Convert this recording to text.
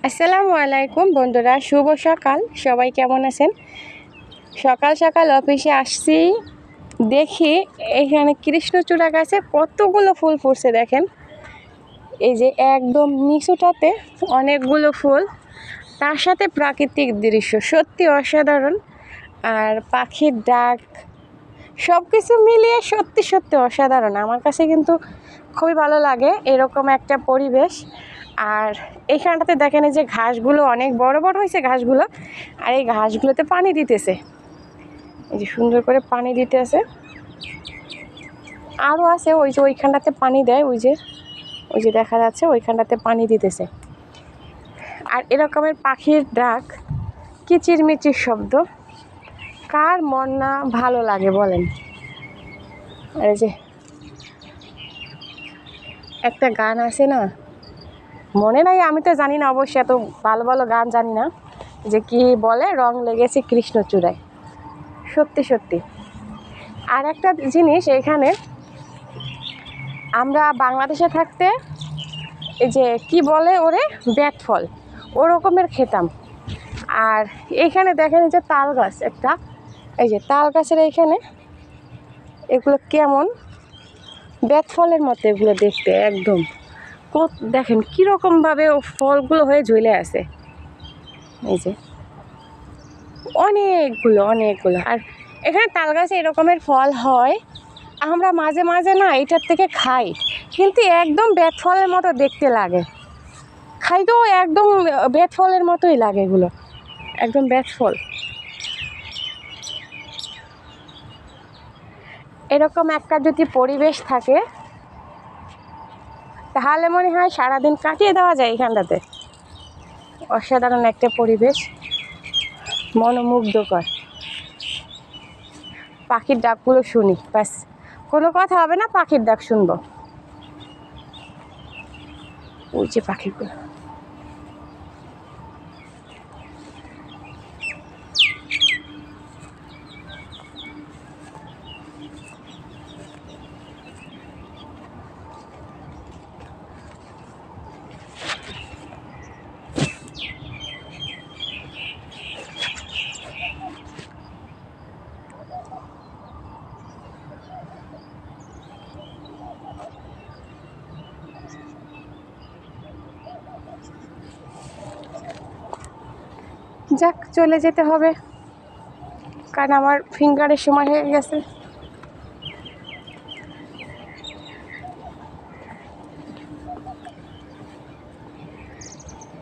আসসালামু আলাইকুম বন্ধুরা, শুভ সকাল। সবাই কেমন আছেন? সকাল সকাল অফিসে আসছি, দেখি এখানে কৃষ্ণচূড়া গাছে কতগুলো ফুল ফুটছে। দেখেন, এই যে একদম নিচুটাতে অনেকগুলো ফুল, তার সাথে প্রাকৃতিক দৃশ্য সত্যি অসাধারণ। আর পাখির ডাক, সব কিছু মিলিয়ে সত্যি সত্যি অসাধারণ। আমার কাছে কিন্তু খুবই ভালো লাগে এরকম একটা পরিবেশ। আর এইখানটাতে দেখেন যে ঘাসগুলো অনেক বড় বড় হয়েছে ঘাসগুলো, আর এই ঘাসগুলোতে পানি দিতেছে, এই যে সুন্দর করে পানি দিতেছে। আরও আছে ওই যে ওইখানটাতে পানি দেয়, ওই যে দেখা যাচ্ছে ওইখানটাতে পানি দিতেছে। আর এরকমের পাখির ডাক, কিচিরমিচির শব্দ, কার মন না ভালো লাগে বলেন? আর এই যে একটা গান আছে না, মনে নাই, আমি তো জানি না অবশ্যই, এত ভালো ভালো গান জানি না, যে কি বলে, রং লেগেছে কৃষ্ণচূড়ায়। সত্যি সত্যি। আর একটা জিনিস, এখানে আমরা বাংলাদেশে থাকতে এই যে কি বলে ওরে, বেতফল ওরকমের খেতাম। আর এইখানে দেখেন যে তাল গাছ একটা, এই যে তাল গাছের এইখানে এগুলো কেমন বেতফলের মতো, এগুলো দেখতে একদম দেখেন কীরকমভাবে ও ফলগুলো হয়ে ঝুলে আছে। এই যে অনেকগুলো। আর এখানে তাল গাছে এরকমের ফল হয়, আমরা মাঝে মাঝে না এটার থেকে খাই, কিন্তু একদম বেত ফলের মতো দেখতে লাগে। খাইতেও একদম বেত ফলের মতোই লাগে, এগুলো একদম বেত ফল। এরকম একটা যদি পরিবেশ থাকে, তাহলে মনে হয় সারাদিন কাটিয়ে দেওয়া যায় এখানটাতে। অসাধারণ একটা পরিবেশ, মনোমুগ্ধকর। পাখির ডাকগুলো শুনি, ব্যাস, কোনো কথা হবে না, পাখির ডাক শুনবো। ওই যে পাখিগুলো, যাক, চলে যেতে হবে, কারণ আমার ফিঙ্গারের সময় হয়ে গেছে।